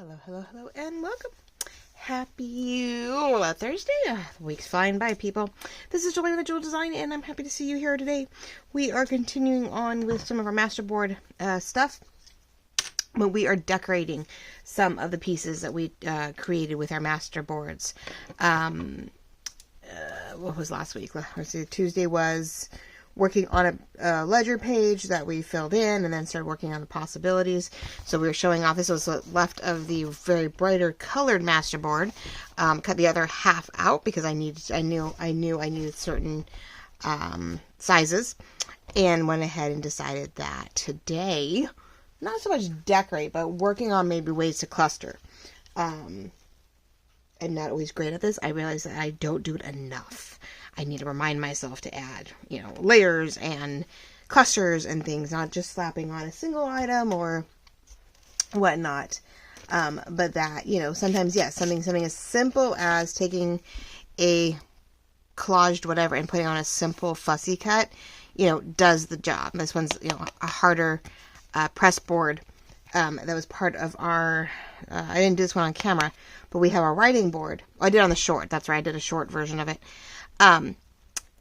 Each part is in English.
Hello, and welcome. Happy Thursday. The week's flying by, people. This is Joy with Jewel Design, and I'm happy to see you here today. We are continuing on with some of our masterboard stuff, but we are decorating some of the pieces that we created with our masterboards. What was last week? Let's see, Tuesday was working on a ledger page that we filled in and then started working on the possibilities. So we were showing off, this was left of the very brighter colored masterboard. Cut the other half out because I knew I needed certain sizes, and went ahead and decided that today, not so much decorate, but working on maybe ways to cluster. I'm not always great at this. I realize that I don't do it enough. I need to remind myself to add, layers and clusters and things, not just slapping on a single item or whatnot. But that, sometimes, yes, something as simple as taking a collaged whatever and putting on a simple fussy cut, does the job. This one's, a harder press board. That was part of our, I didn't do this one on camera, but we have our writing board. Oh, I did on the short. That's right. I did a short version of it.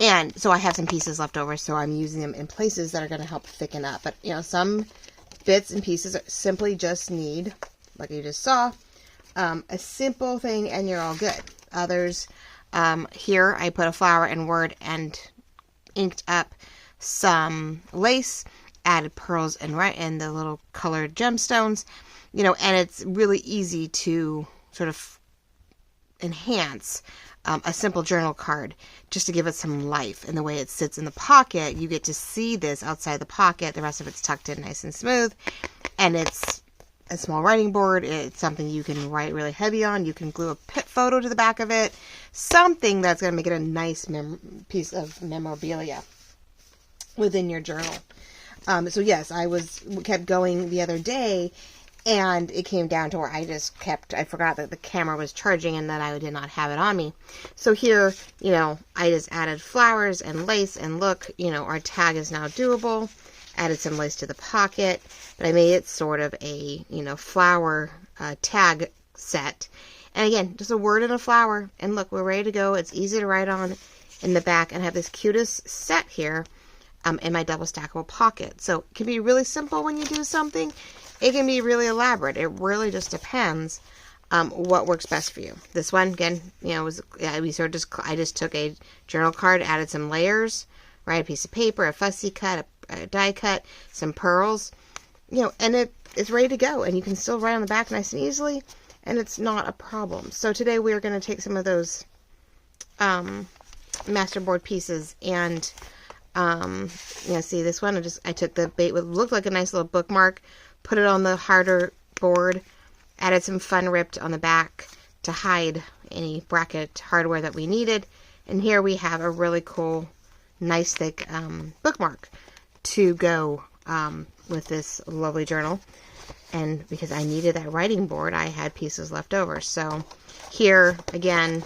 And so I have some pieces left over, so I'm using them in places that are going to help thicken up. But, some bits and pieces simply just need, like you just saw, a simple thing and you're all good. Others, here I put a flower and word and inked up some lace, added pearls and the little colored gemstones, and it's really easy to sort of enhance a simple journal card just to give it some life. And the way it sits in the pocket, you get to see this outside the pocket. The rest of it's tucked in nice and smooth, and it's a small writing board. It's something you can write really heavy on. You can glue a pit photo to the back of it, something that's going to make it a nice piece of memorabilia within your journal. So yes, I kept going the other day, and it came down to where I forgot that the camera was charging and that I did not have it on me. So here, I just added flowers and lace, and look, our tag is now doable. Added some lace to the pocket, but I made it sort of a, flower tag set. And again, just a word and a flower, and look, we're ready to go. It's easy to write on in the back, and I have this cutest set here in my double stackable pocket. So it can be really simple when you do something. It can be really elaborate. It really just depends what works best for you. This one, again, I just took a journal card, added some layers, right? A piece of paper, a fussy cut, a die cut, some pearls, and it's ready to go. And you can still write on the back nice and easily, and it's not a problem. So today we are going to take some of those masterboard pieces and see this one. I took the bait, what looked like a nice little bookmark, put it on the harder board, added some fun ripped on the back to hide any bracket hardware that we needed. And here we have a really cool, nice thick bookmark to go with this lovely journal. And because I needed that writing board, I had pieces left over. So here, again,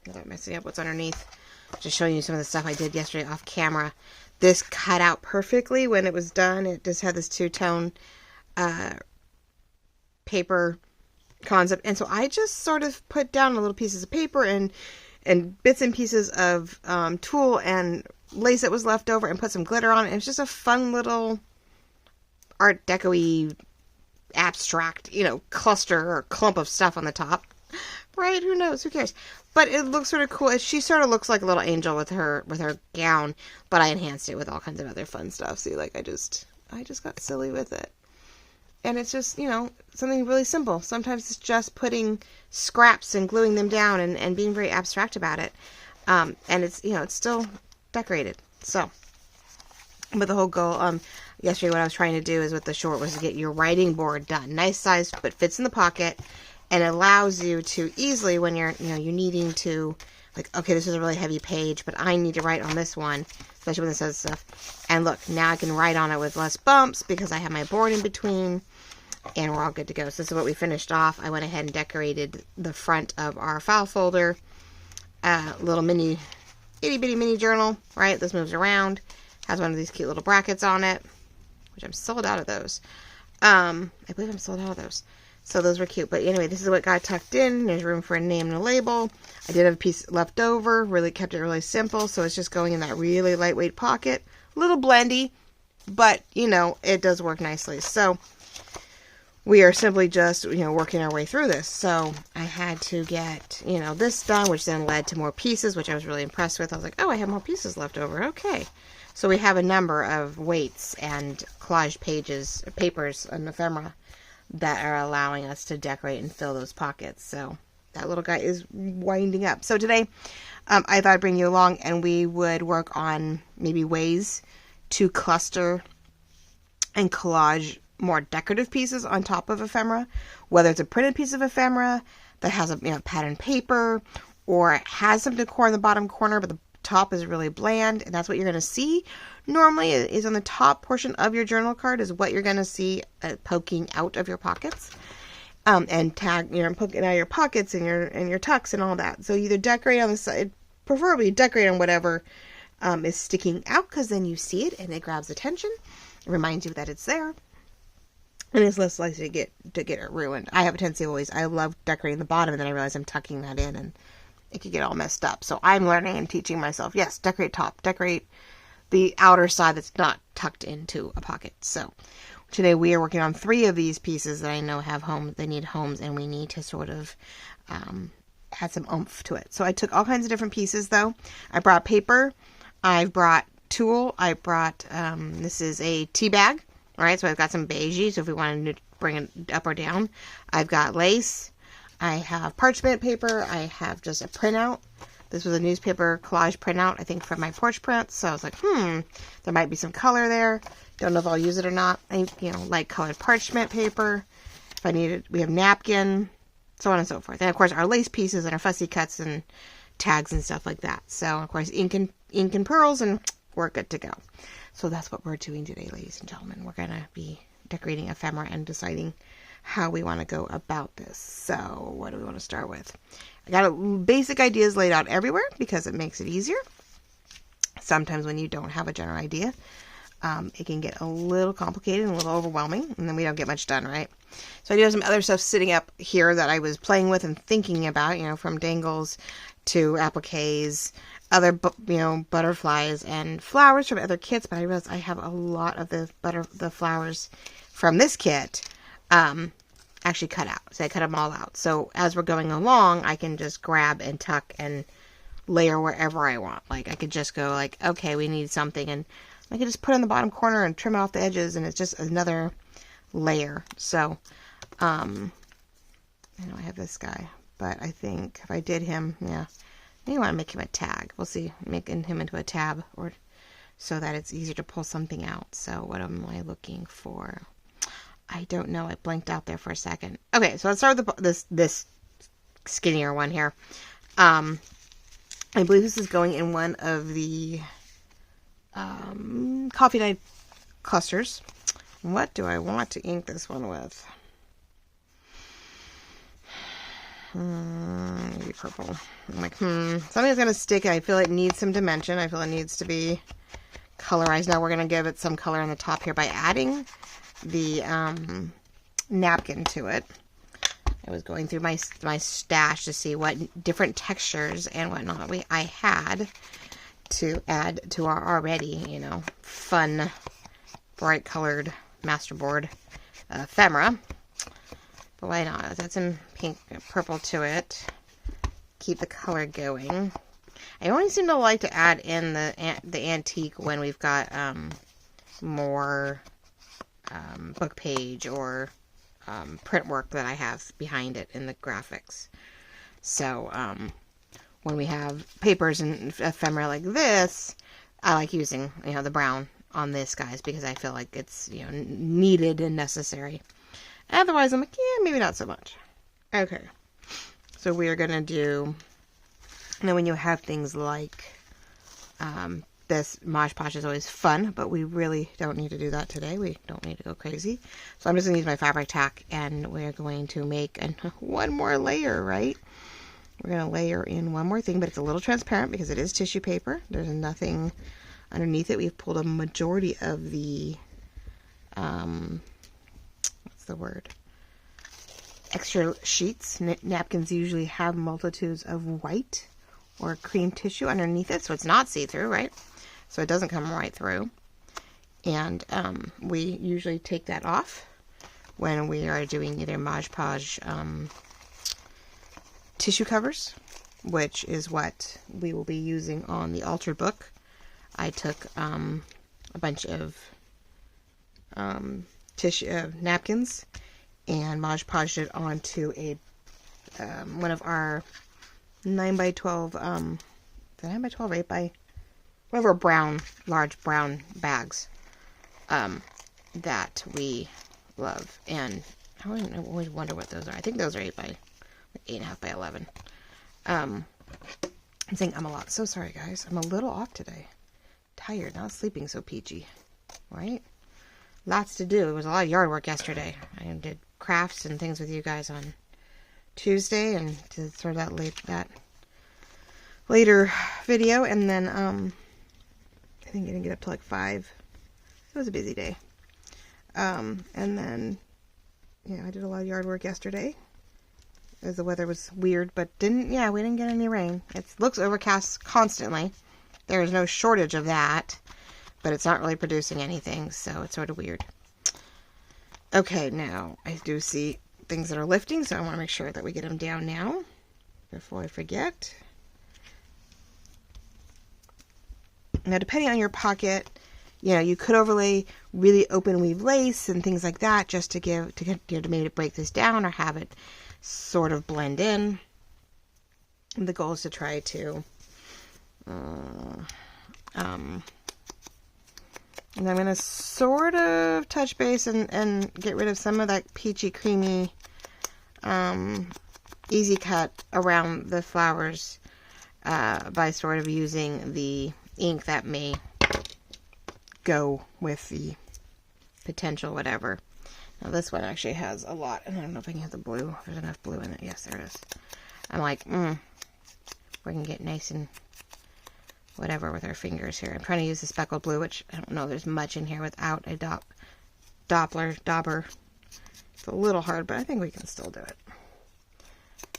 without messing up what's underneath, just showing you some of the stuff I did yesterday off camera. This cut out perfectly when it was done. It just had this two-tone paper concept. And so I just sort of put down little pieces of paper and bits and pieces of tulle and lace that was left over and put some glitter on it. And it's just a fun little Art Deco-y abstract, cluster or clump of stuff on the top. Right? Who knows? Who cares? But it looks sort of cool. She sort of looks like a little angel with her gown, but I enhanced it with all kinds of other fun stuff. See, like I just got silly with it. And it's just, something really simple. Sometimes it's just putting scraps and gluing them down and being very abstract about it. And it's, it's still decorated. So, but the whole goal, yesterday what I was trying to do is with the short was to get your writing board done. Nice size, but fits in the pocket. And it allows you to easily, when you're, you're needing to, like, okay, this is a really heavy page, but I need to write on this one, especially when it says stuff. And look, now I can write on it with less bumps because I have my board in between, and we're all good to go. So this is what we finished off. I went ahead and decorated the front of our file folder, little mini, itty bitty mini journal, right? This moves around, has one of these cute little brackets on it, which I'm sold out of those. I believe I'm sold out of those. So those were cute. But anyway, this is what got tucked in. There's room for a name and a label. I did have a piece left over. Really kept it really simple. So it's just going in that really lightweight pocket. A little blendy, but, you know, it does work nicely. So we are simply just, you know, working our way through this. So I had to get, you know, this done, which then led to more pieces, which I was really impressed with. I was like, oh, I have more pieces left over. Okay. So we have a number of weights and collage papers, and ephemera that are allowing us to decorate and fill those pockets. So that little guy is winding up. So today, I thought I'd bring you along and we would work on maybe ways to cluster and collage more decorative pieces on top of ephemera, whether it's a printed piece of ephemera that has a, you know, patterned paper, or it has some decor in the bottom corner, but the top is really bland, and that's what you're going to see normally is on the top portion of your journal card is what you're going to see poking out of your pockets, and tag, you know, poking out of your pockets and your tucks and all that. So either decorate on the side, preferably decorate on whatever is sticking out, because then you see it and it grabs attention. It reminds you that it's there, and it's less likely to get it ruined. I have a tendency I love decorating the bottom, and then I realize I'm tucking that in, and it could get all messed up. So I'm learning and teaching myself, yes, decorate top, decorate the outer side that's not tucked into a pocket. So today we are working on 3 of these pieces that I know have homes. They need homes, and we need to sort of add some oomph to it. So I took all kinds of different pieces, though. I brought paper. I've brought tulle. I brought, this is a tea bag. All right, so I've got some beigey, so if we wanted to bring it up or down. I've got lace. I have parchment paper. I have just a printout. This was a newspaper collage printout, I think, from my porch prints. So I was like, there might be some color there. Don't know if I'll use it or not. I, you know, like colored parchment paper. If I need it, we have napkin, so on and so forth. And of course, our lace pieces and our fussy cuts and tags and stuff like that. So of course, ink and pearls, and we're good to go. So that's what we're doing today, ladies and gentlemen. We're gonna be decorating ephemera and deciding how we want to go about this. So what do we want to start with? I got basic ideas laid out everywhere because it makes it easier. Sometimes when you don't have a general idea, it can get a little complicated and a little overwhelming, and then we don't get much done, right? So I do have some other stuff sitting up here that I was playing with and thinking about, you know, from dangles to appliques, other, you know, butterflies and flowers from other kits, but I realized I have a lot of the flowers from this kit actually cut out. So I cut them all out. So as we're going along, I can just grab and tuck and layer wherever I want. Like I could just go like, okay, we need something, and I could just put it in the bottom corner and trim off the edges, and it's just another layer. So, I know I have this guy, but I think if I did him, yeah, maybe I want to make him a tag. We'll see, making him into a tab, or so that it's easier to pull something out. So what am I looking for? I don't know. I blanked out there for a second. Okay, so let's start with this skinnier one here. I believe this is going in one of the coffee night clusters. What do I want to ink this one with? Maybe purple. I'm like, something's going to stick. I feel it needs some dimension. I feel it needs to be colorized. Now we're going to give it some color on the top here by adding the napkin to it. I was going through my stash to see what different textures and whatnot I had to add to our already, you know, fun, bright colored masterboard ephemera. But why not? Let's add some pink, purple to it. Keep the color going. I only seem to like to add in the antique when we've got more book page or print work that I have behind it in the graphics. So when we have papers and ephemera like this, I like using, you know, the brown on this, guys, because I feel like it's, you know, needed and necessary. Otherwise, I'm like, yeah, maybe not so much. Okay, so we are gonna do. Now, when you have things like this, Mosh Posh is always fun, but we really don't need to do that today. We don't need to go crazy. So I'm just going to use my fabric tack, and we're going to make one more layer, right? We're going to layer in one more thing, but it's a little transparent because it is tissue paper. There's nothing underneath it. We've pulled a majority of the the word. Extra sheets. Napkins usually have multitudes of white or cream tissue underneath it, so it's not see-through, right? So it doesn't come right through. And we usually take that off when we are doing either Mod Podge tissue covers, which is what we will be using on the altered book. I took a bunch of tissue napkins and Mod Podged it onto a one of our 9x12 the 9x12 or 8x whatever brown, large brown bags that we love. And I always wonder what those are. I think those are 8.5 by 11. I'm saying I'm a lot. So sorry, guys. I'm a little off today. Tired, not sleeping so peachy. Right? Lots to do. It was a lot of yard work yesterday. I did crafts and things with you guys on Tuesday, and to sort of that later video, and then I think I didn't get up till like 5. It was a busy day. And then yeah, I did a lot of yard work yesterday as the weather was weird, but we didn't get any rain. It looks overcast constantly. There is no shortage of that, but it's not really producing anything, so it's sort of weird. Okay, now I do see things that are lifting, so I want to make sure that we get them down now before I forget. Now, depending on your pocket, you could overlay really open weave lace and things like that just to maybe break this down or have it sort of blend in. And the goal is to try to and I'm going to sort of touch base and get rid of some of that peachy, creamy, easy cut around the flowers by sort of using the ink that may go with the potential whatever. Now this one actually has a lot, and I don't know if I can get the blue, if there's enough blue in it. Yes, there it is. I'm like, we can get nice and whatever with our fingers here. I'm trying to use the speckled blue, which I don't know there's much in here without a dauber. It's a little hard, but I think we can still do it.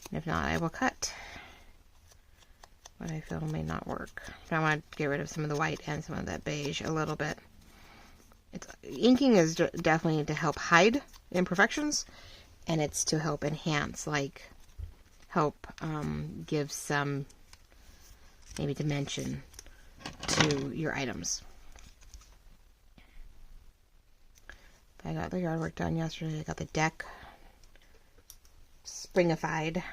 And if not, I will cut what I feel may not work. But I want to get rid of some of the white and some of that beige a little bit. Inking is definitely to help hide imperfections, and it's to help enhance, help give some maybe dimension to your items. I got the yard work done yesterday. I got the deck springified,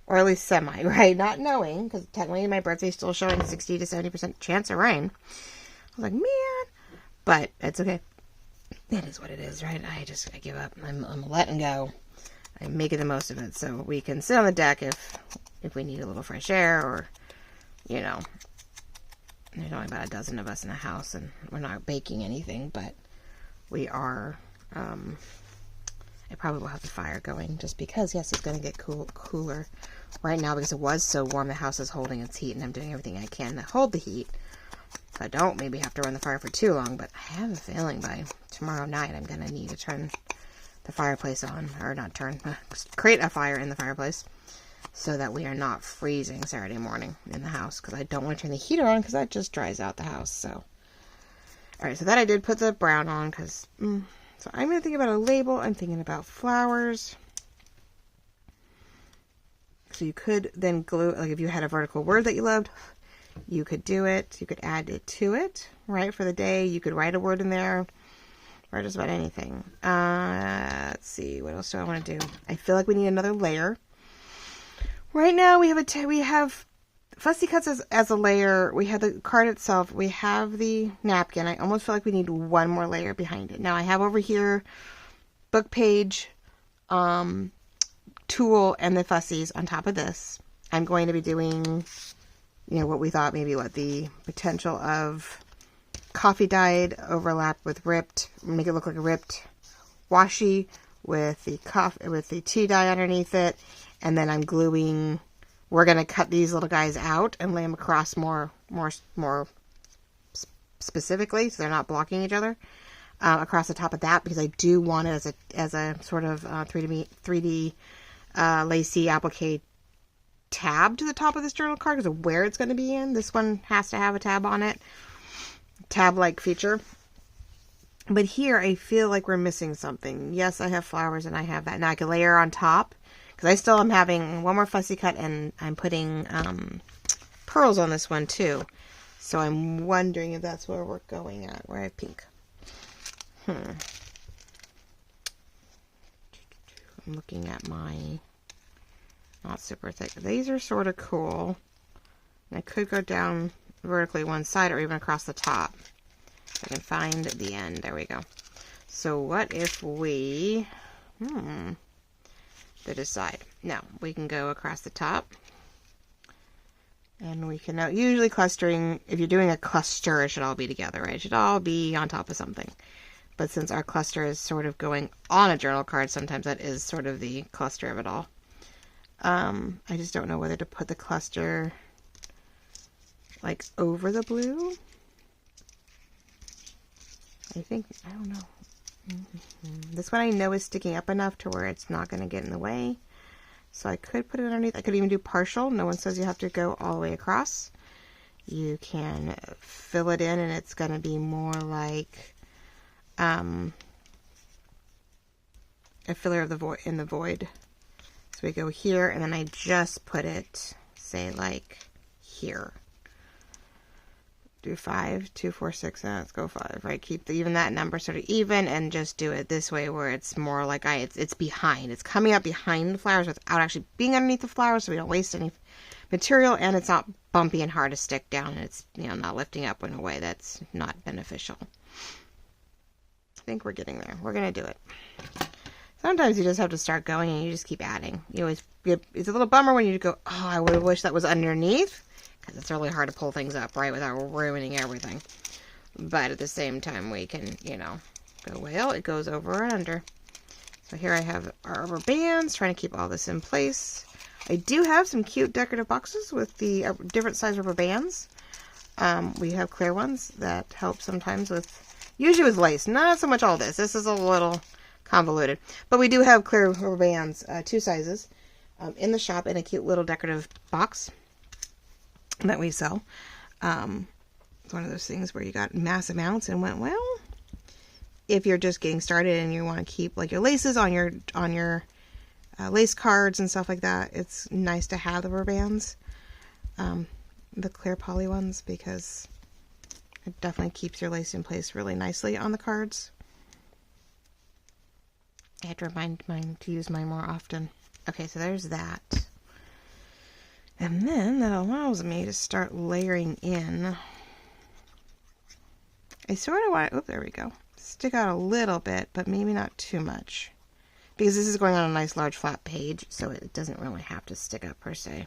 or at least semi, right? Not knowing, because technically my birthday's still showing 60 to 70% chance of rain. I was like, man, but it's okay. It is what it is, right? I give up. I'm letting go. I'm making the most of it, so we can sit on the deck if we need a little fresh air, or there's only about a dozen of us in the house, and we're not baking anything, but we are, I probably will have the fire going, just because, yes, it's going to get cooler right now, because it was so warm. The house is holding its heat, and I'm doing everything I can to hold the heat, so I don't maybe have to run the fire for too long, but I have a feeling by tomorrow night I'm going to need to turn the fireplace on, or not turn, create a fire in the fireplace, so that we are not freezing Saturday morning in the house, because I don't want to turn the heater on, because that just dries out the house. So, alright, so that I did put the brown on, because, so I'm going to think about a label. I'm thinking about flowers. So you could then glue, if you had a vertical word that you loved, you could do it. You could add it to it, right, for the day. You could write a word in there, or just about anything. Let's see, what else do I want to do? I feel like we need another layer. Right now we have fussy cuts as a layer. We have the card itself. We have the napkin. I almost feel like we need one more layer behind it. Now I have over here book page, tool, and the fussies on top of this. I'm going to be doing, what we thought maybe what the potential of coffee dyed overlap with ripped, make it look like a ripped washi with the tea dye underneath it. And then I'm gluing, we're going to cut these little guys out and lay them across more specifically, so they're not blocking each other. across the top of that, because I do want it as a sort of 3D lacy applique tab to the top of this journal card because of where it's going to be in. This one has to have a tab on it, tab-like feature. But here I feel like we're missing something. Yes, I have flowers and I have that. Now I can layer on top because I still am having one more fussy cut, and I'm putting pearls on this one too. So I'm wondering if that's where we're going at, where I have pink. I'm looking at my not super thick. These are sort of cool. And I could go down vertically one side or even across the top. I can find the end. There we go. So what if we to decide. Now we can go across the top. And we can now, usually clustering, if you're doing a cluster, it should all be together, right? It should all be on top of something. But since our cluster is sort of going on a journal card, sometimes that is sort of the cluster of it all. I just don't know whether to put the cluster like over the blue. I don't know. This one I know is sticking up enough to where it's not going to get in the way. So I could put it underneath. I could even do partial. No one says you have to go all the way across. You can fill it in and it's going to be more like a filler of the void in the void. So we go here, and then I just put it, say, like here. Do 5, 2, 4, 6, and let's go 5, right? Keep even that number sort of even, and just do it this way where it's more like it's behind. It's coming up behind the flowers without actually being underneath the flowers, so we don't waste any material, and it's not bumpy and hard to stick down, and it's, you know, not lifting up in a way that's not beneficial. I think we're getting there. We're going to do it. Sometimes you just have to start going and you just keep adding. You always, it's a little bummer when you go, oh, I would have wished that was underneath, because it's really hard to pull things up, right, without ruining everything. But at the same time, we can, you know, go, well, it goes over and under. So here I have our rubber bands, trying to keep all this in place. I do have some cute decorative boxes with the different size rubber bands. We have clear ones that help sometimes with, usually with lace, not so much all this. This is a little convoluted, but we do have clear rubber bands, 2 sizes, in the shop in a cute little decorative box that we sell. It's one of those things where you got mass amounts and went, well, if you're just getting started and you want to keep like your laces on your lace cards and stuff like that, it's nice to have the rubber bands, the clear poly ones, because it definitely keeps your lace in place really nicely on the cards. I have to remind mine to use mine more often. Okay, so there's that. And then that allows me to start layering in. I sort of want to, there we go, stick out a little bit, but maybe not too much. Because this is going on a nice large flat page, so it doesn't really have to stick up per se.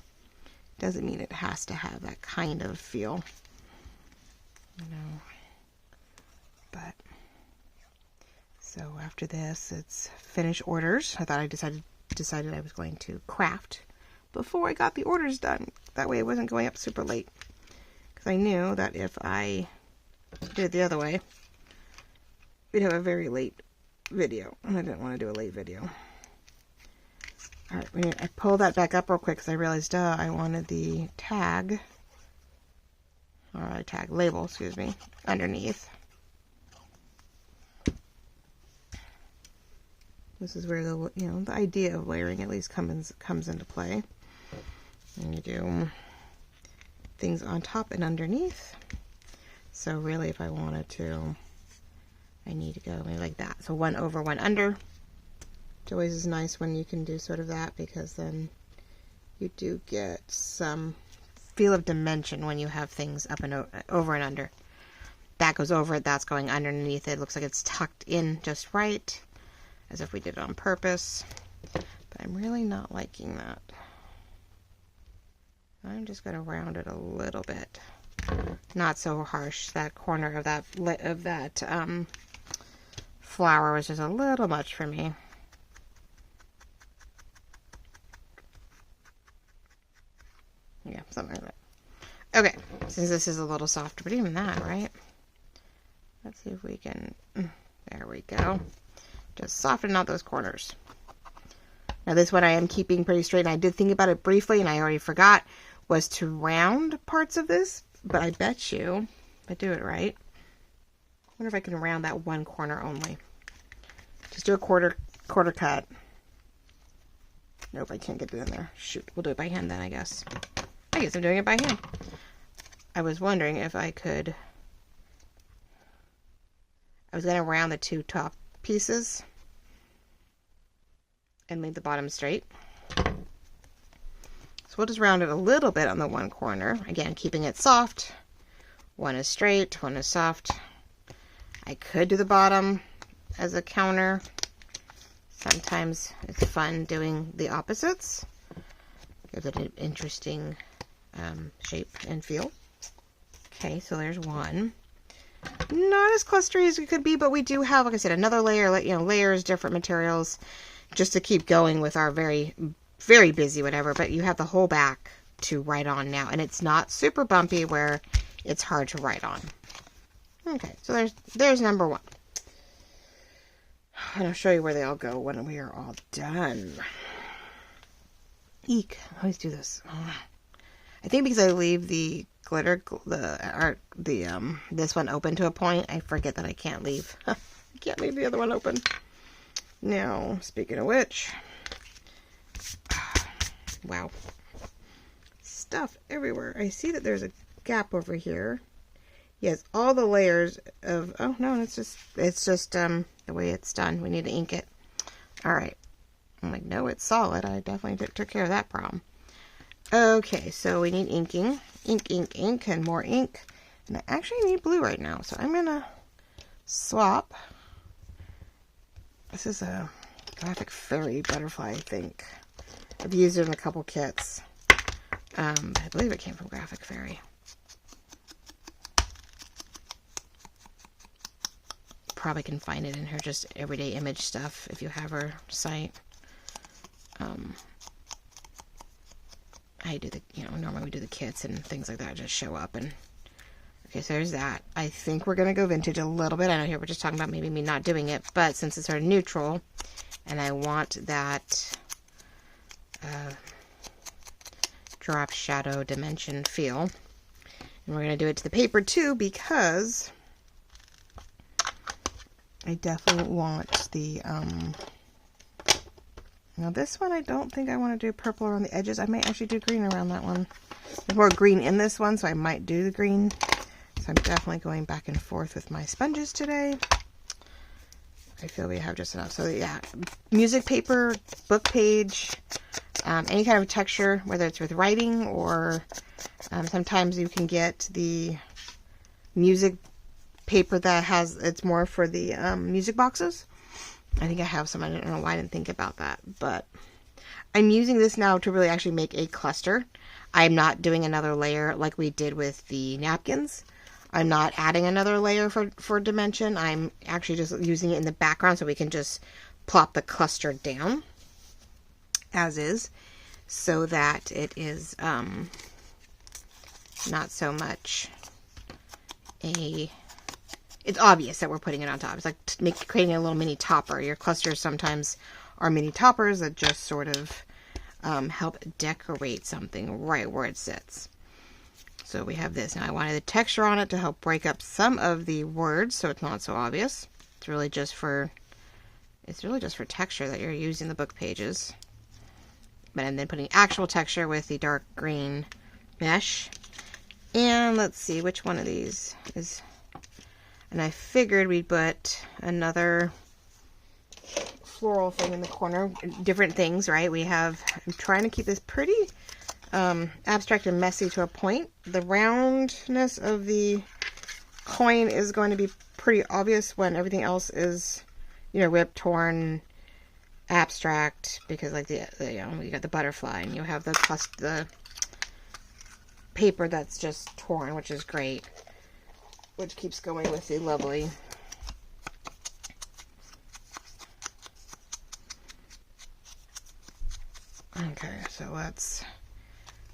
Doesn't mean it has to have that kind of feel. You know. But so after this, it's finish orders. I thought I decided I was going to craft before I got the orders done. That way it wasn't going up super late. Because I knew that if I did it the other way, we'd have a very late video. And I didn't want to do a late video. Alright, I pulled that back up real quick because I realized I wanted the tag, or tag label, excuse me, underneath. This is where the, you know, the idea of layering at least comes into play. And you do things on top and underneath. So really, if I wanted to, I need to go maybe like that. So 1 over 1 under. It always is nice when you can do sort of that, because then you do get some feel of dimension when you have things up and over and under. That goes over it, that's going underneath it. Looks like it's tucked in just right, as if we did it on purpose. But I'm really not liking that. I'm just going to round it a little bit. Not so harsh. That corner of that flower was just a little much for me. Yeah, something like that. Okay, since this is a little softer, but even that, right? Let's see if we can, there we go. Just soften out those corners. Now this one I am keeping pretty straight, and I did think about it briefly, and I already forgot, was to round parts of this, but I bet you, if I do it right, I wonder if I can round that one corner only. Just do a quarter cut. Nope, I can't get it in there. Shoot, we'll do it by hand then, I guess. I guess I'm doing it by hand. I was wondering if I could... I was going to round the two top pieces and leave the bottom straight. So we'll just round it a little bit on the one corner. Again, keeping it soft. One is straight, one is soft. I could do the bottom as a counter. Sometimes it's fun doing the opposites. Gives it an interesting shape and feel. Okay, so there's one. Not as clustery as it could be, but we do have, like I said, another layer, layers, different materials, just to keep going with our very, very busy whatever. But you have the whole back to write on now, and it's not super bumpy where it's hard to write on. Okay, so there's number one. And I'll show you where they all go when we are all done. Eek, I always do this. I think because I leave the glitter, this one open to a point, I forget that I can't leave. I can't leave the other one open. Now, speaking of which, wow, stuff everywhere. I see that there's a gap over here. Yes, all the layers of, oh no, it's just the way it's done. We need to ink it. All right. I'm like, no, it's solid. I definitely took care of that problem. Okay, so we need inking. Ink, and more ink. And I actually need blue right now, so I'm gonna swap. This is a graphic fairy butterfly, I think. I've used it in a couple kits. I believe it came from Graphic Fairy. Probably can find it in her just everyday image stuff if you have her site. I do the, normally we do the kits and things like that just show up. And okay, so there's that. I think we're gonna go vintage a little bit. I know here we're just talking about maybe me not doing it, but since it's our neutral and I want that drop shadow dimension feel, and we're gonna do it to the paper too, because I definitely want the, now this one I don't think I want to do purple around the edges. I might actually do green around that one. There's more green in this one, so I might do the green. So I'm definitely going back and forth with my sponges today. I feel we have just enough. So yeah, music paper, book page, any kind of texture, whether it's with writing or sometimes you can get the music paper that has, it's more for the music boxes. I think I have some. I don't know why I didn't think about that, but I'm using this now to really actually make a cluster. I'm not doing another layer like we did with the napkins. I'm not adding another layer for dimension. I'm actually just using it in the background so we can just plop the cluster down as is, so that it is not so much it's obvious that we're putting it on top. It's like creating a little mini topper. Your clusters sometimes are mini toppers that just sort of help decorate something right where it sits. So we have this. Now I wanted the texture on it to help break up some of the words so it's not so obvious. It's really just for texture that you're using the book pages. And then putting actual texture with the dark green mesh. And let's see which one of these is. And I figured we'd put another floral thing in the corner. Different things, right? I'm trying to keep this pretty abstract and messy to a point. The roundness of the coin is going to be pretty obvious when everything else is, ripped, torn, abstract. Because like you got the butterfly and you have the paper that's just torn, which is great. Which keeps going with the lovely okay,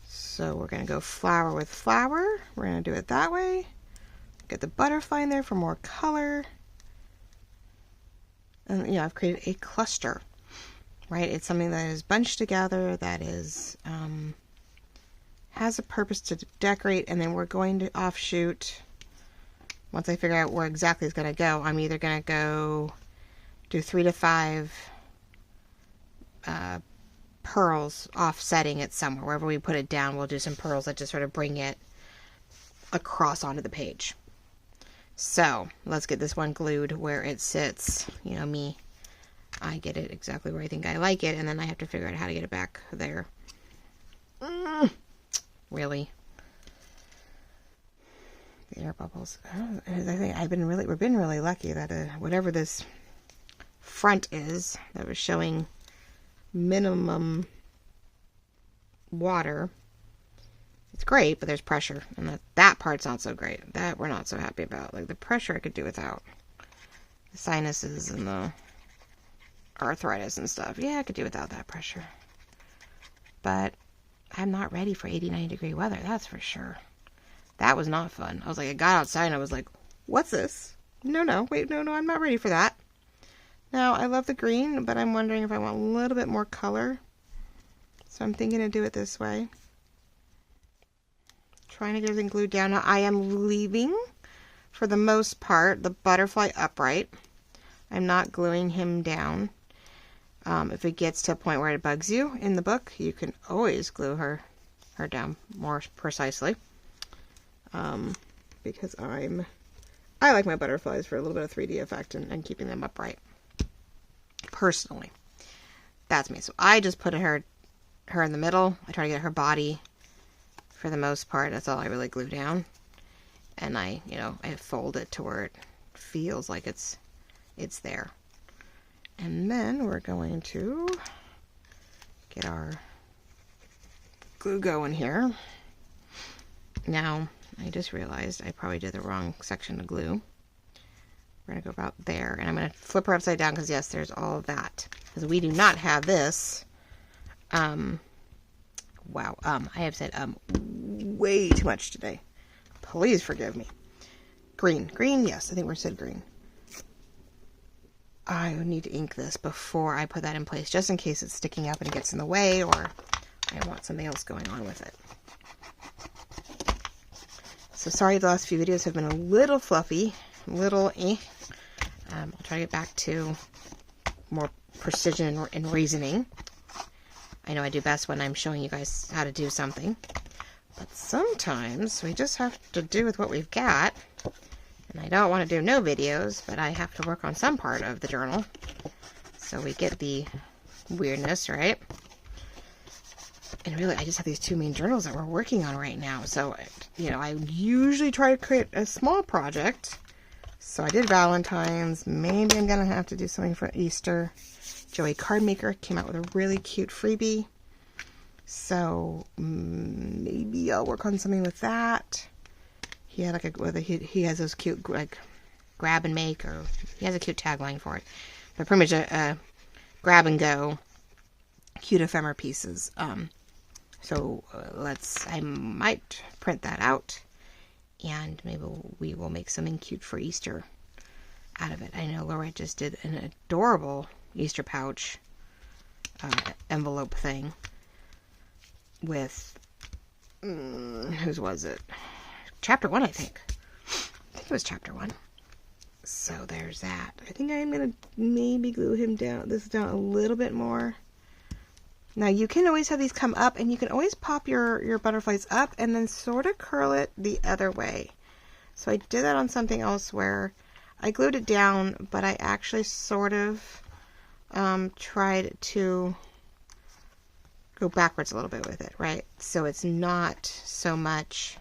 so we're gonna go flower with flower. We're gonna do it that way. Get the butterfly in there for more color. And, you know, I've created a cluster, right? It's something that is bunched together, that is, has a purpose to decorate, and then we're going to offshoot. Once I figure out where exactly it's going to go, I'm either going to go do 3 to 5 pearls offsetting it somewhere. Wherever we put it down, we'll do some pearls that just sort of bring it across onto the page. So let's get this one glued where it sits. You know me, I get it exactly where I think I like it, and then I have to figure out how to get it back there. Really? The air bubbles. I think we've been really lucky that whatever this front is that was showing minimum water, it's great, but there's pressure, and that part's not so great. That we're not so happy about. Like, the pressure I could do without. The sinuses and the arthritis and stuff. Yeah, I could do without that pressure. But I'm not ready for 89-degree weather, that's for sure. That was not fun. I was like, I got outside and I was like, what's this? No, I'm not ready for that. Now, I love the green, but I'm wondering if I want a little bit more color. So I'm thinking to do it this way. Trying to get everything glued down. Now, I am leaving, for the most part, the butterfly upright. I'm not gluing him down. If it gets to a point where it bugs you in the book, you can always glue her down more precisely. Because I like my butterflies for a little bit of 3D effect and keeping them upright. Personally, that's me. So I just put her in the middle. I try to get her body, for the most part. That's all I really glue down, and I fold it to where it feels like it's there. And then we're going to get our glue going here. Now, I just realized I probably did the wrong section of glue. We're going to go about there, and I'm going to flip her upside down because, yes, there's all of that. Because we do not have this. Wow, I have said way too much today. Please forgive me. Green, yes, I think we said green. I need to ink this before I put that in place, just in case it's sticking up and it gets in the way, or I want something else going on with it. So sorry the last few videos have been a little fluffy, little I'll try to get back to more precision and reasoning. I know I do best when I'm showing you guys how to do something, but sometimes we just have to do with what we've got. And I don't want to do no videos, but I have to work on some part of the journal. So we get the weirdness, right? And really, I just have these 2 main journals that we're working on right now. So, I usually try to create a small project. So I did Valentine's. Maybe I'm going to have to do something for Easter. Joey Cardmaker came out with a really cute freebie. So maybe I'll work on something with that. He had he has those cute grab and make, or he has a cute tagline for it. But pretty much a grab and go cute ephemera pieces. So I might print that out, and maybe we will make something cute for Easter out of it. I know Laura just did an adorable Easter pouch envelope thing with whose was it? Chapter 1, I think. It was chapter 1. So there's that. I think I'm going to maybe glue this down a little bit more. Now you can always have these come up, and you can always pop your butterflies up and then sort of curl it the other way. So I did that on something else where I glued it down, but I actually sort of tried to go backwards a little bit with it, right? So it's not so much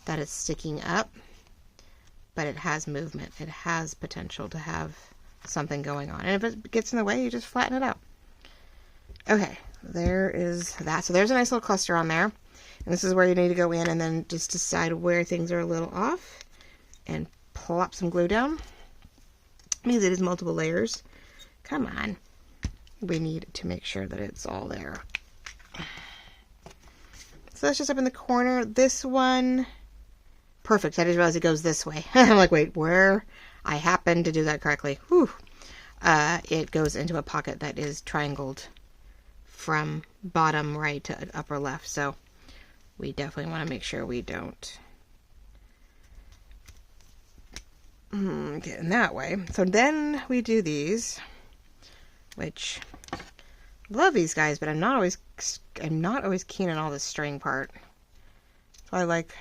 that it's sticking up, but it has movement. It has potential to have something going on. And if it gets in the way, you just flatten it out. Okay, there is that. So there's a nice little cluster on there. And this is where you need to go in and then just decide where things are a little off and plop some glue down. Because it is multiple layers. Come on. We need to make sure that it's all there. So that's just up in the corner. This one, perfect. I just realized it goes this way. I'm like, wait, where? I happened to do that correctly. Whew. it goes into a pocket that is triangled from bottom right to upper left. So we definitely want to make sure we don't get in that way. So then we do these, which I love these guys, but I'm not always keen on all the string part. So I like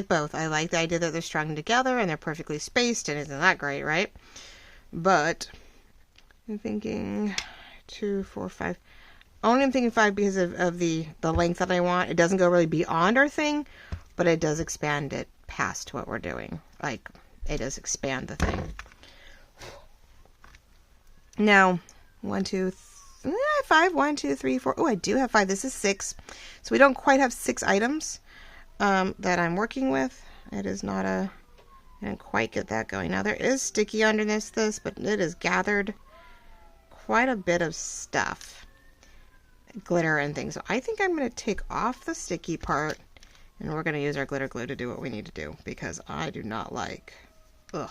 both. I like the idea that they're strung together and they're perfectly spaced, and isn't that great, right? But I'm thinking 2, 4, 5. Only I'm thinking 5 because of the length that I want. It doesn't go really beyond our thing, but it does expand it past what we're doing. Like, it does expand the thing. Now, 1, 2, 5. 1, 2, 3, 4. Oh, I do have 5. This is 6. So we don't quite have 6 items that I'm working with. It is not I didn't quite get that going. Now, there is sticky underneath this, but it has gathered quite a bit of stuff. Glitter and things. So I think I'm going to take off the sticky part, and we're going to use our glitter glue to do what we need to do, because I do not like the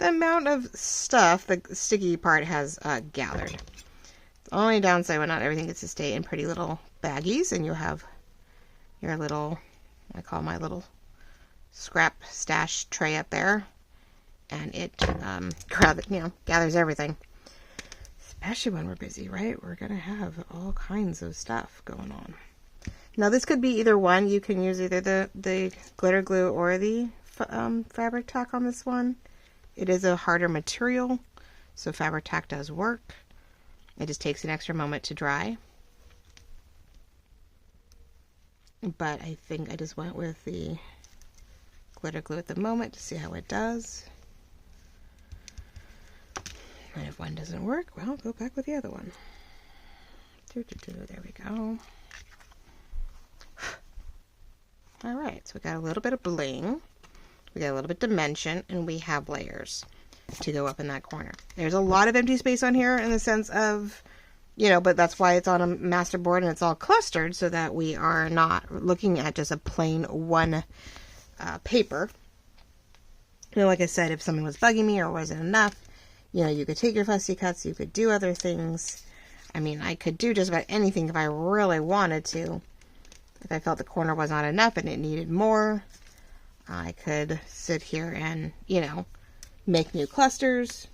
amount of stuff the sticky part has gathered. The only downside when not everything gets to stay in pretty little baggies, and you have your little, I call my little scrap stash tray up there, and it gathers everything. Especially when we're busy, right? We're going to have all kinds of stuff going on. Now, this could be either one. You can use either the glitter glue or the fabric tack on this one. It is a harder material, so fabric tack does work. It just takes an extra moment to dry. But I think I just went with the glitter glue at the moment to see how it does. And if one doesn't work, well, go back with the other one. There we go. All right, so we got a little bit of bling, we got a little bit of dimension, and we have layers to go up in that corner. There's a lot of empty space on here in the sense of, but that's why it's on a master board and it's all clustered, so that we are not looking at just a plain one paper. Like I said, if something was bugging me or wasn't enough, you could take your fussy cuts, you could do other things. I mean, I could do just about anything if I really wanted to. If I felt the corner was not enough and it needed more, I could sit here and, make new clusters,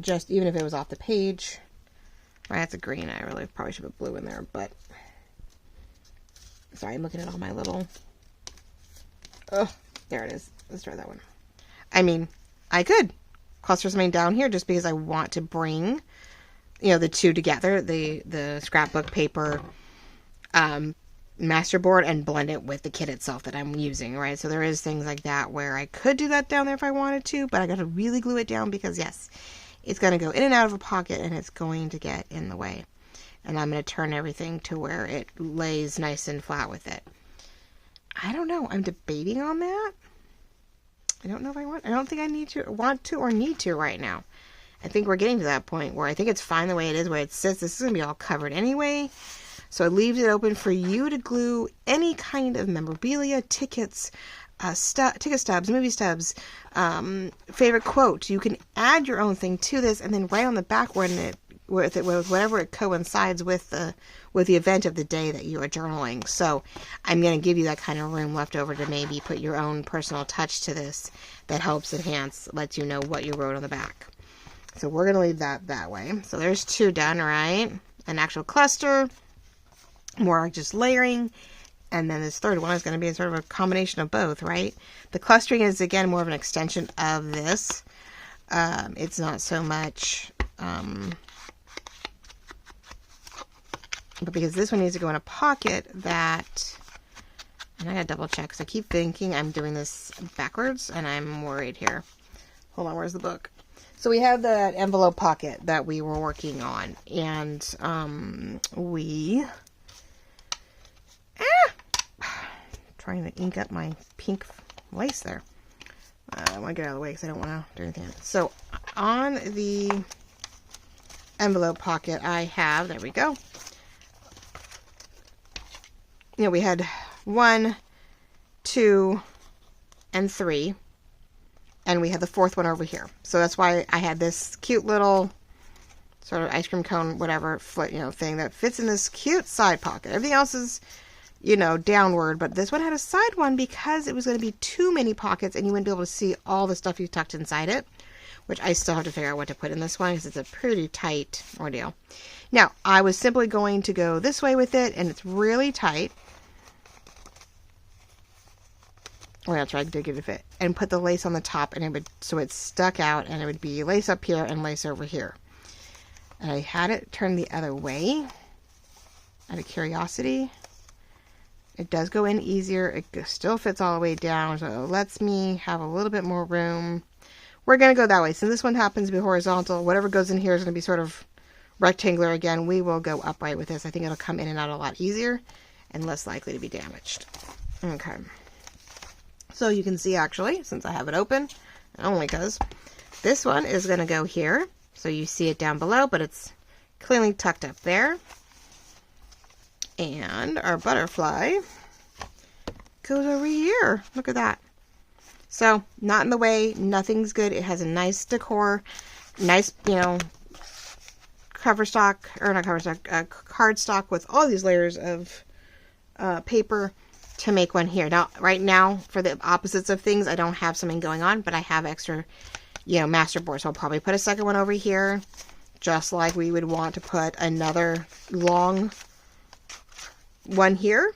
just even if it was off the page. Right, that's a green. I really probably should put blue in there, but sorry, I'm looking at all my little, there it is. Let's try that one. I mean, I could cluster something down here just because I want to bring, the two together, the scrapbook paper, masterboard, and blend it with the kit itself that I'm using, right? So there is things like that where I could do that down there if I wanted to, but I got to really glue it down because, yes, it's going to go in and out of a pocket and it's going to get in the way. And I'm going to turn everything to where it lays nice and flat with it. I don't know. I'm debating on that. I don't know if I don't think I want to or need to right now. I think we're getting to that point where I think it's fine the way it is, where it sits. This is going to be all covered anyway. So it leaves it open for you to glue any kind of memorabilia, tickets, ticket stubs, movie stubs, favorite quote. You can add your own thing to this, and then right on the back with whatever it coincides with the event of the day that you are journaling. So I'm going to give you that kind of room left over to maybe put your own personal touch to this that helps enhance, lets you know what you wrote on the back. So we're going to leave that way. So there's 2 done, right? An actual cluster, more like just layering. And then this third one is going to be sort of a combination of both, right? The clustering is, again, more of an extension of this. It's not so much, but because this one needs to go in a pocket that, and I gotta double check because I keep thinking I'm doing this backwards and I'm worried here. Hold on, where's the book? So we have that envelope pocket that we were working on, and trying to ink up my pink lace there. I want to get out of the way because I don't want to do anything. So on the envelope pocket I have, there we go. We had 1, 2, and 3 and we had the fourth one over here. So that's why I had this cute little sort of ice cream cone, whatever, foot, thing that fits in this cute side pocket. Everything else is, downward, but this one had a side one because it was going to be too many pockets and you wouldn't be able to see all the stuff you tucked inside it, which I still have to figure out what to put in this one because it's a pretty tight ordeal. Now, I was simply going to go this way with it, and it's really tight. Well, I'll try to get it to fit. And put the lace on the top, and so it stuck out, and it would be lace up here and lace over here. And I had it turned the other way out of curiosity. It does go in easier. It still fits all the way down, so it lets me have a little bit more room. We're going to go that way. Since this one happens to be horizontal, whatever goes in here is going to be sort of rectangular again. We will go upright with this. I think it'll come in and out a lot easier and less likely to be damaged. Okay. So you can see, actually, since I have it open, only because this one is going to go here. So you see it down below, but it's cleanly tucked up there. And our butterfly goes over here. Look at that. So, not in the way. Nothing's good. It has a nice decor. Nice, cover stock, or not cover stock, card stock with all these layers of paper to make one here. Now, right now, for the opposites of things, I don't have something going on, but I have extra, master board. So I'll probably put a second one over here, just like we would want to put another long one here.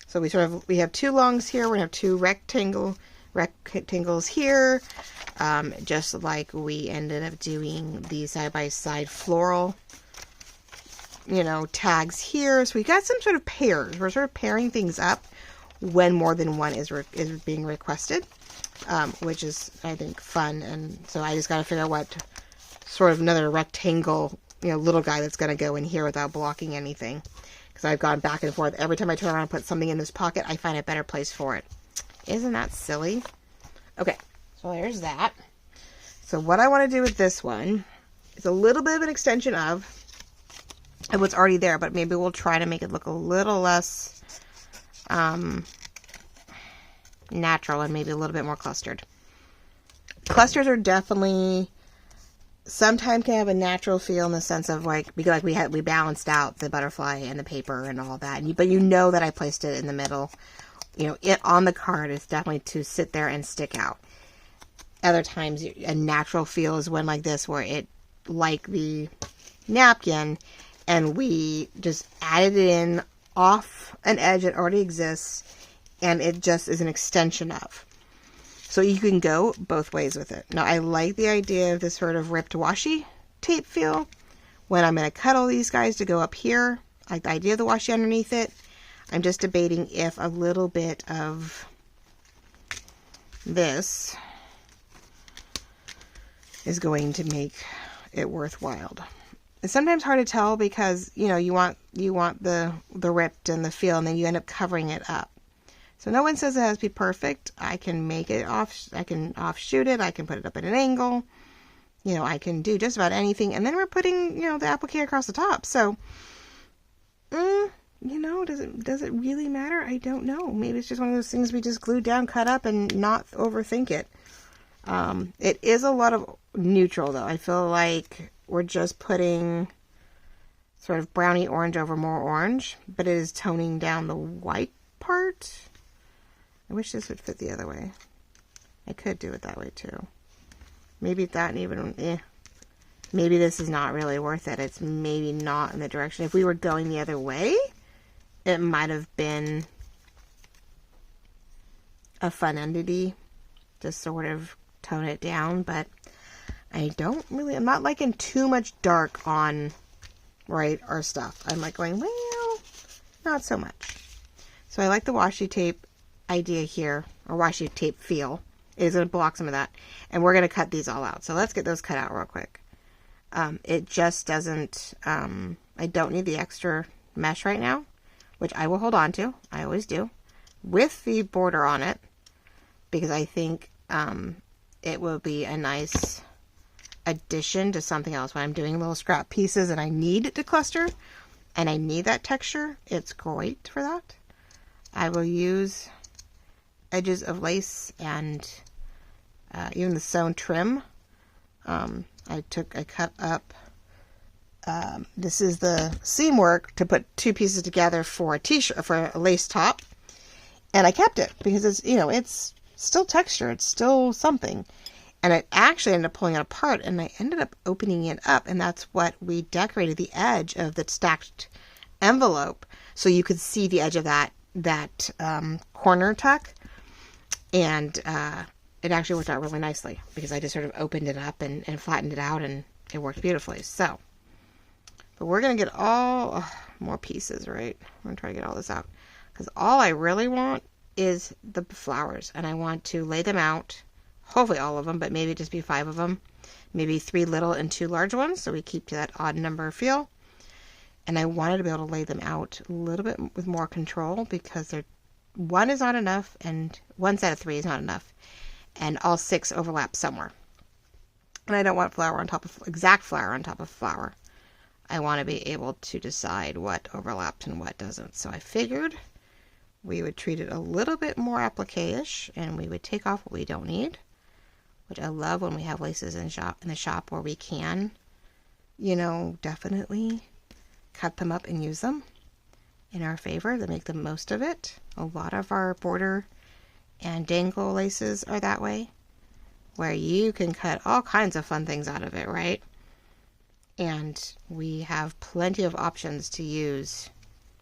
So we have two longs here. We're going to have two rectangles here, just like we ended up doing the side-by-side floral, tags here. So we got some sort of pairs. We're sort of pairing things up when more than one is being requested, which is, I think, fun. And so I just got to figure out what sort of another rectangle, little guy that's going to go in here without blocking anything. Because I've gone back and forth. Every time I turn around and put something in this pocket, I find a better place for it. Isn't that silly? Okay, so there's that. So what I want to do with this one is a little bit of an extension of what's already there, but maybe we'll try to make it look a little less natural and maybe a little bit more clustered. Clusters are definitely sometimes can have a natural feel in the sense of we balanced out the butterfly and the paper and all that, but that I placed it in the middle. It on the card is definitely to sit there and stick out. Other times, a natural feel is one like this, where it, like the napkin, and we just added it in off an edge that already exists, and it just is an extension of. So you can go both ways with it. Now, I like the idea of this sort of ripped washi tape feel. When I'm going to cut all these guys to go up here, I like the idea of the washi underneath it. I'm just debating if a little bit of this is going to make it worthwhile. It's sometimes hard to tell because, you want the ripped and the feel, and then you end up covering it up. So no one says it has to be perfect. I can make it off, I can offshoot it, I can put it up at an angle. I can do just about anything. And then we're putting, the applique across the top. So, does it really matter? I don't know. Maybe it's just one of those things we just glue down, cut up, and not overthink it. It is a lot of neutral, though. I feel like we're just putting sort of brownie orange over more orange, but it is toning down the white part. I wish this would fit the other way. I could do it that way, too. Maybe that and even, maybe this is not really worth it. It's maybe not in the direction. If we were going the other way, it might have been a fun entity to sort of tone it down, but I'm not liking too much dark on, our stuff. I'm like going, well, not so much. So I like the washi tape idea here, or washi tape feel. It is going to block some of that. And we're going to cut these all out. So let's get those cut out real quick. It just doesn't, I don't need the extra mesh right now, which I will hold on to. I always do. With the border on it, because I think it will be a nice addition to something else. When I'm doing little scrap pieces and I need it to cluster, and I need that texture, it's great for that. I will use edges of lace and even the sewn trim. I cut up, this is the seam work to put two pieces together for a t-shirt, for a lace top. And I kept it because it's, you know, it's still texture. It's still something. And I actually ended up pulling it apart, and I ended up opening it up. And that's what we decorated the edge of the stacked envelope. So you could see the edge of that corner tuck. And it actually worked out really nicely because I just sort of opened it up and flattened it out, and it worked beautifully. So, but we're going to get more pieces, right? I'm going to try to get all this out because all I really want is the flowers, and I want to lay them out, hopefully all of them, but maybe just be 5 of them, maybe 3 little and 2 large ones, so we keep to that odd number feel. And I wanted to be able to lay them out a little bit with more control because one is not enough, and one set of 3 is not enough, and all 6 overlap somewhere. And I don't want exact flower on top of flower. I want to be able to decide what overlapped and what doesn't. So I figured we would treat it a little bit more applique-ish, and we would take off what we don't need, which I love when we have laces in the shop where we can, you know, definitely cut them up and use them in our favor to make the most of it. A lot of our border and dangle laces are that way, where you can cut all kinds of fun things out of it, right? And we have plenty of options to use,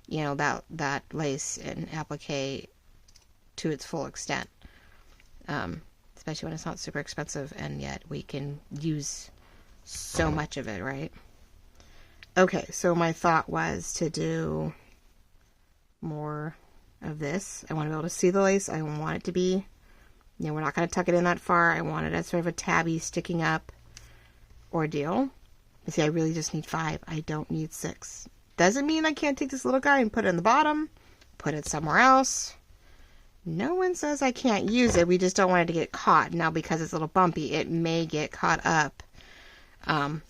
you know, that lace and applique to its full extent, especially when it's not super expensive, and yet we can use so much of it, right? Okay, so my thought was to do more of this. I want to be able to see the lace. I want it to be, you know, we're not going to tuck it in that far. I want it as sort of a tabby sticking up ordeal. But see, I really just need 5. I don't need 6. Doesn't mean I can't take this little guy and put it in the bottom, put it somewhere else. No one says I can't use it. We just don't want it to get caught. Now, because it's a little bumpy, it may get caught up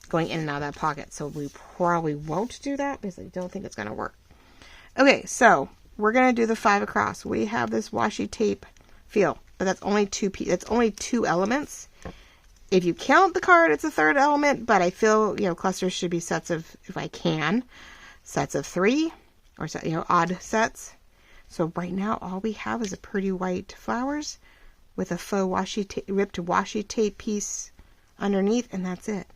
going in and out of that pocket. So we probably won't do that because I don't think it's going to work. Okay, so we're going to do the 5 across. We have this washi tape feel, but that's only 2 elements. If you count the card, it's a 3rd element, but I feel, you know, clusters should be sets of, if I can, sets of 3, or, you know, odd sets. So right now, all we have is a pretty white flowers with a faux ripped washi tape piece underneath, and that's it.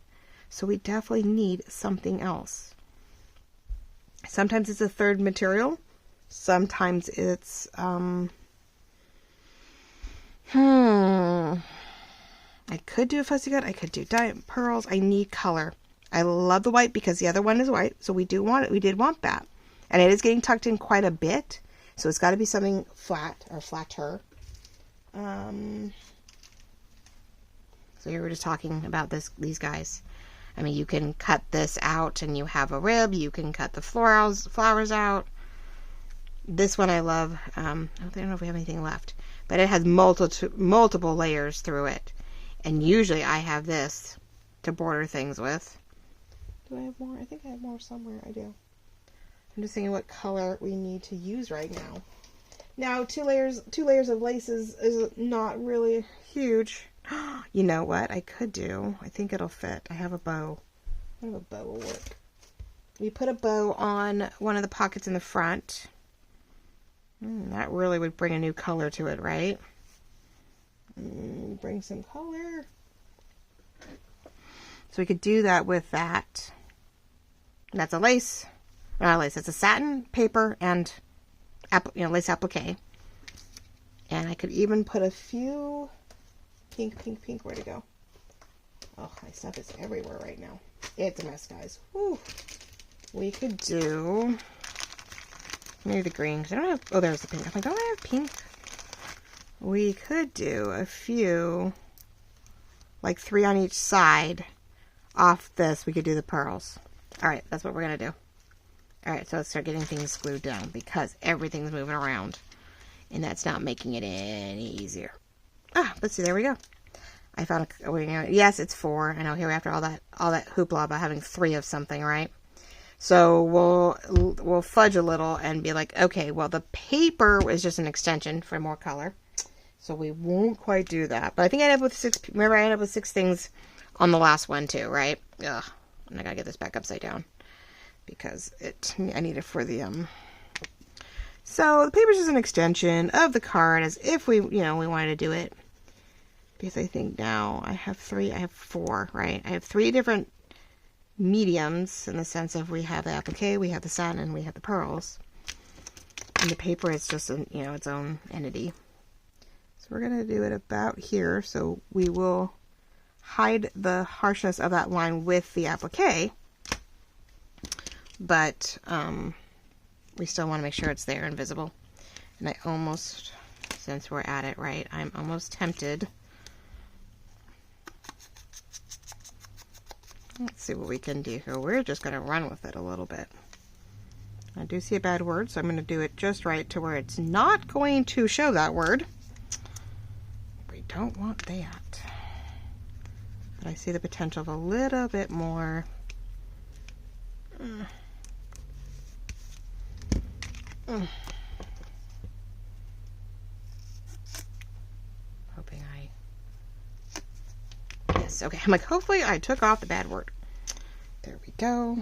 So we definitely need something else. Sometimes it's a 3rd material. Sometimes it's, I could do a fussy cut. I could do diamond pearls. I need color. I love the white because the other one is white. So we do want it. We did want that. And it is getting tucked in quite a bit. So it's got to be something flat or flatter. So here we're just talking about these guys. I mean, you can cut this out and you have a rib. You can cut the flowers out. This one I love. I don't know if we have anything left. But it has multiple layers through it. And usually I have this to border things with. Do I have more? I think I have more somewhere. I do. I'm just thinking what color we need to use right now. Now, 2 layers of laces is not really huge. You know what I could do? I think it'll fit. I have a bow. I have a bow will work. We put a bow on one of the pockets in the front. That really would bring a new color to it, right? Bring some color. So we could do that with that. And that's a lace. Not a lace. It's a satin, paper, and lace applique. And I could even put a few pink. Where'd it go? Oh, my stuff is everywhere right now. It's a mess, guys. Whew. We could do maybe the green. Cause I don't have. Oh, there's the pink. I'm like, don't I have pink? We could do a few, like 3 on each side. Off this, we could do the pearls. All right, that's what we're gonna do. All right, so let's start getting things glued down because everything's moving around, and that's not making it any easier. Let's see. There we go. I found yes, it's 4. I know. Here after all that hoopla about having 3 of something, right? So we'll fudge a little and be like, okay, well the paper is just an extension for more color. So we won't quite do that. But I think I ended up with 6. Remember, I ended up with 6 things on the last one too, right? Ugh. And I gotta get this back upside down because I need it for the So the paper's just an extension of the card, as if we wanted to do it. Because I think now I have 4, right? I have 3 different mediums in the sense of we have the applique, we have the satin, and we have the pearls. And the paper is just its own entity. So we're going to do it about here. So we will hide the harshness of that line with the applique. But we still want to make sure it's there and visible. And I almost, since we're at it, right, I'm almost tempted. Let's see what we can do here. We're just going to run with it a little bit. I do see a bad word, so I'm going to do it just right to where it's not going to show that word. We don't want that. But I see the potential of a little bit more. Hoping yes, okay. I'm like, hopefully I took off the bad word. There we go.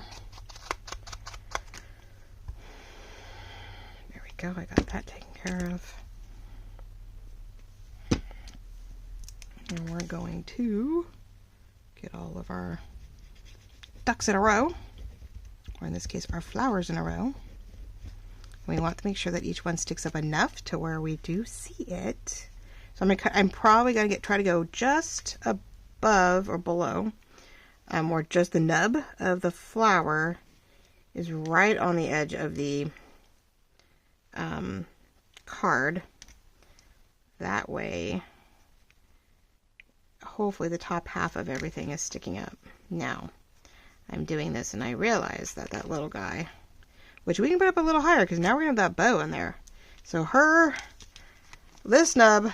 There we go. I got that taken care of. And we're going to get all of our ducks in a row, or in this case, our flowers in a row. We want to make sure that each one sticks up enough to where we do see it. So I'm probably going to try to go just above or below, or just the nub of the flower is right on the edge of the card. That way, hopefully the top half of everything is sticking up. Now, I'm doing this and I realize that that little guy, which we can put up a little higher because now we're going to have that bow in there. So this nub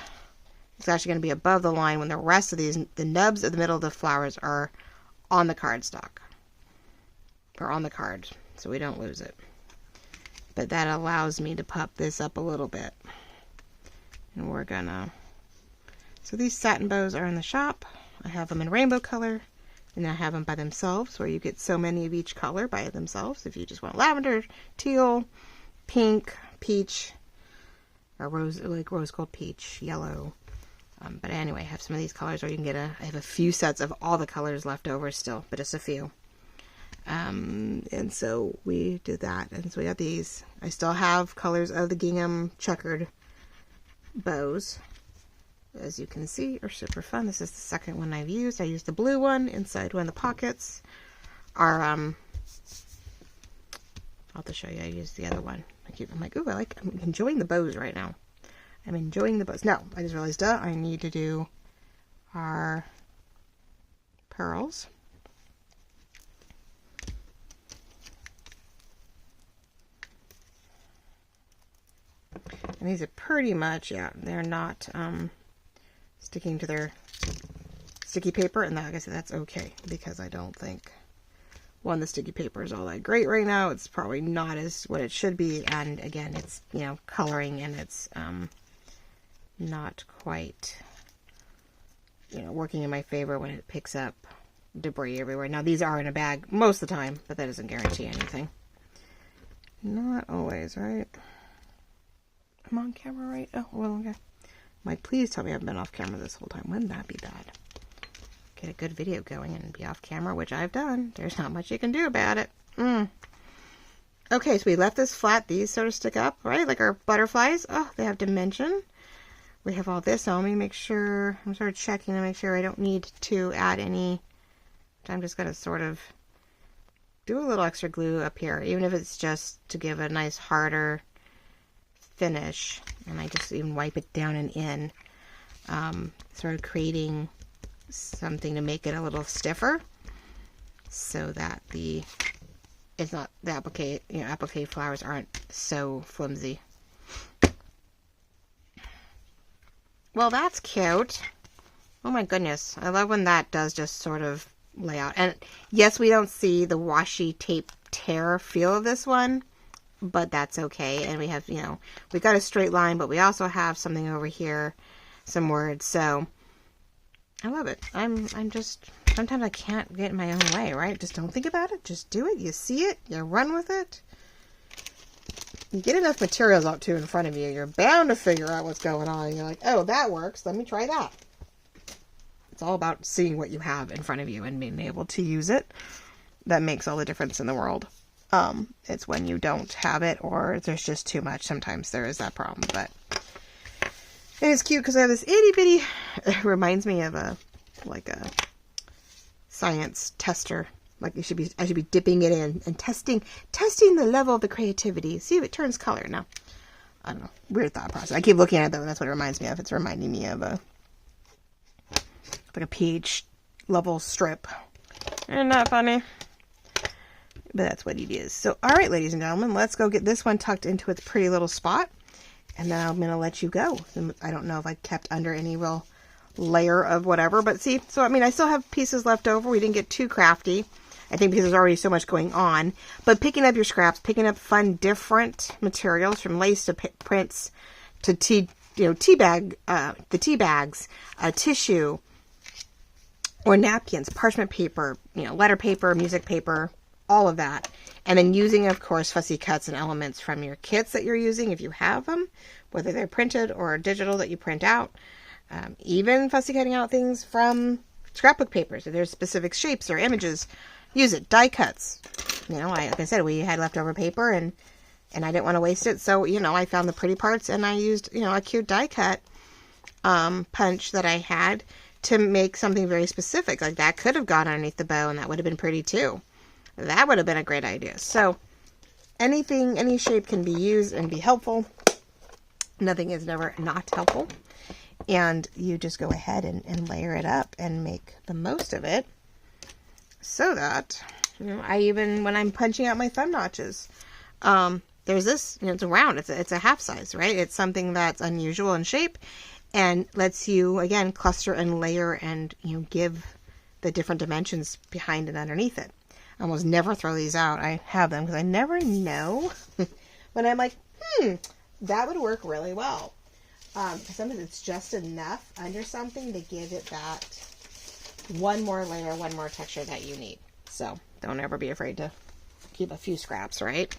is actually going to be above the line when the rest of the nubs of the middle of the flowers are on the cardstock. Or on the card, so we don't lose it. But that allows me to pop this up a little bit. And we're gonna, so these satin bows are in the shop. I have them in rainbow color. And I have them by themselves, where you get so many of each color by themselves. If you just want lavender, teal, pink, peach, or rose, like rose gold peach, yellow. But anyway, I have some of these colors, or you can get I have a few sets of all the colors left over still, but just a few. And so we did that. And so we got these. I still have colors of the gingham checkered bows. As you can see, are super fun. This is the second one I've used. I used the blue one inside one of the pockets. I'll have to show you. I used the other one. I'm like, ooh, I'm enjoying the bows right now. I'm enjoying the bows. No, I just realized, I need to do our pearls. And these are pretty much, yeah, they're not, sticking to their sticky paper, and like I said, that's okay, because I don't think, one, the sticky paper is all that great right now. It's probably not as what it should be, and again, it's, coloring, and it's not quite, working in my favor when it picks up debris everywhere. Now, these are in a bag most of the time, but that doesn't guarantee anything. Not always, right? I'm on camera, right? Oh, well, okay. Mike, please tell me I've been off camera this whole time. Wouldn't that be bad? Get a good video going and be off camera, which I've done. There's not much you can do about it. Okay, so we left this flat. These sort of stick up, right? Like our butterflies. Oh, they have dimension. We have all this. So let me make sure. I'm sort of checking to make sure I don't need to add any. I'm just going to sort of do a little extra glue up here, even if it's just to give a nice harder finish, and I just even wipe it down and in, sort of creating something to make it a little stiffer, so that it's not the applique flowers aren't so flimsy. Well, that's cute. Oh my goodness, I love when that does just sort of lay out. And yes, we don't see the washi tape tear feel of this one, but that's okay. And we have, we've got a straight line, but we also have something over here some words. So I love it. I'm just, sometimes I can't get in my own way, right? Just don't think about it. Just do it. You see it. You run with it. You get enough materials out too in front of you, you're bound to figure out what's going on. And you're like, oh, that works. Let me try that. It's all about seeing what you have in front of you and being able to use it. That makes all the difference in the world. It's when you don't have it or there's just too much. Sometimes there is that problem, but it is cute because I have this itty bitty, it reminds me of a science tester. Like I should be dipping it in and testing the level of the creativity. See if it turns color. Now, I don't know. Weird thought process. I keep looking at it though, and that's what it reminds me of. It's reminding me of like a pH level strip. Isn't that funny? But that's what it is. So, all right, ladies and gentlemen, let's go get this one tucked into its pretty little spot. And then I'm going to let you go. I don't know if I kept under any real layer of whatever. But see, so I mean, I still have pieces left over. We didn't get too crafty. I think because there's already so much going on. But picking up your scraps, picking up fun, different materials from lace to prints to tea bags, tissue, or napkins, parchment paper, letter paper, music paper, all of that. And then using, of course, fussy cuts and elements from your kits that you're using if you have them, whether they're printed or digital that you print out. Even fussy cutting out things from scrapbook papers. If there's specific shapes or images, use it. Die cuts. Like I said, we had leftover paper and I didn't want to waste it. So, I found the pretty parts and I used, a cute die cut punch that I had to make something very specific. Like that could have gone underneath the bow and that would have been pretty too. That would have been a great idea. So anything, any shape can be used and be helpful. Nothing is never not helpful. And you just go ahead and layer it up and make the most of it. So that, I even, when I'm punching out my thumb notches, there's this, it's a round, it's a half size, right? It's something that's unusual in shape and lets you, again, cluster and layer and, give the different dimensions behind and underneath it. I almost never throw these out. I have them because I never know when I'm like, that would work really well. Sometimes it's just enough under something to give it that one more layer, one more texture that you need. So don't ever be afraid to keep a few scraps, right?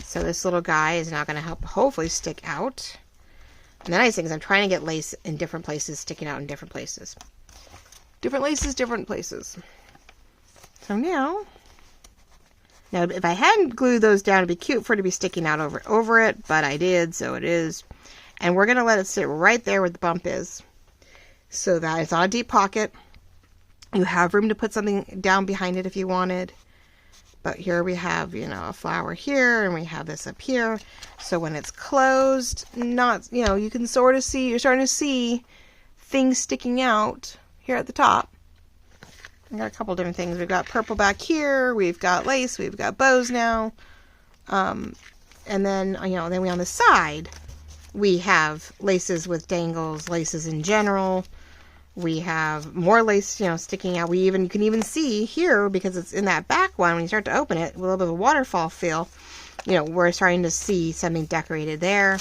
So this little guy is now going to help hopefully stick out. And the nice thing is I'm trying to get lace in different places, sticking out in different places. Different laces, different places. So now if I hadn't glued those down, it'd be cute for it to be sticking out over it, but I did, so it is. And we're going to let it sit right there where the bump is so that it's not a deep pocket. You have room to put something down behind it if you wanted. But here we have, a flower here and we have this up here. So when it's closed, you can sort of see, you're starting to see things sticking out here at the top. I got a couple different things. We've got purple back here. We've got lace. We've got bows now. And then, then we on the side, we have laces with dangles, laces in general. We have more lace, sticking out. You can even see here, because it's in that back one, when you start to open it, a little bit of a waterfall feel, we're starting to see something decorated there.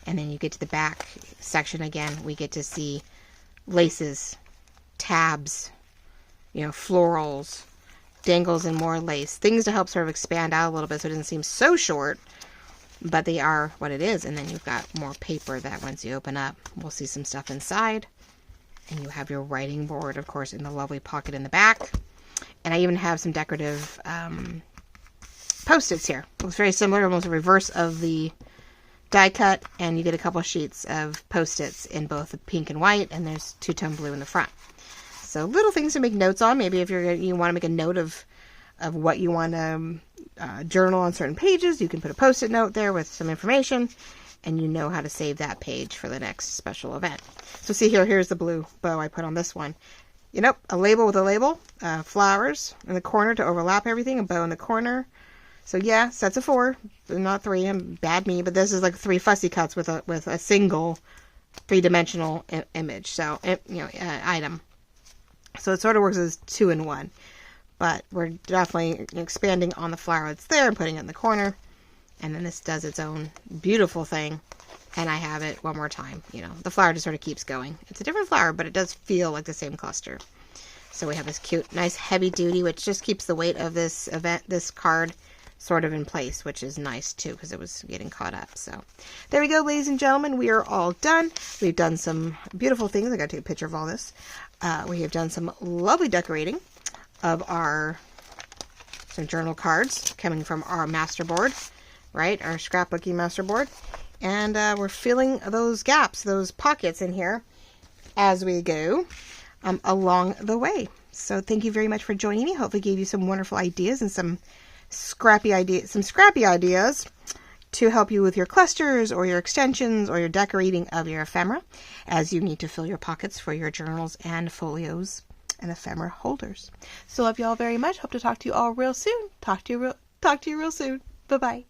And then you get to the back section again, we get to see laces, tabs, florals, dangles, and more lace. Things to help sort of expand out a little bit so it doesn't seem so short, but they are what it is. And then you've got more paper that once you open up, we'll see some stuff inside. And you have your writing board, of course, in the lovely pocket in the back. And I even have some decorative Post-its here. It looks very similar, almost a reverse of the die cut. And you get a couple sheets of Post-its in both the pink and white. And there's two-tone blue in the front. So little things to make notes on. Maybe if you want to make a note of what you want to journal on certain pages, you can put a Post-it note there with some information. And you know how to save that page for the next special event. So see here's the blue bow I put on this one. A label with a label, flowers in the corner to overlap everything, a bow in the corner. So yeah, sets of 4, not 3, bad me, but this is like 3 fussy cuts with a single 3-dimensional image, so, item. So it sort of works as 2 in 1, but we're definitely expanding on the flower that's there and putting it in the corner. And then this does its own beautiful thing and I have it one more time. You know, the flower just sort of keeps going. It's a different flower, but it does feel like the same cluster. So we have this cute, nice heavy duty, which just keeps the weight of this card sort of in place, which is nice too, because it was getting caught up. So there we go, ladies and gentlemen. We are all done. We've done some beautiful things. I got to take a picture of all this. We have done some lovely decorating of some journal cards coming from our masterboard, right? Our scrapbooking masterboard. And we're filling those gaps, those pockets in here as we go along the way. So thank you very much for joining me. Hopefully gave you some wonderful ideas and some scrappy ideas to help you with your clusters or your extensions or your decorating of your ephemera as you need to fill your pockets for your journals and folios and ephemera holders. So love you all very much. Hope to talk to you all real soon. Talk to you real soon. Bye-bye.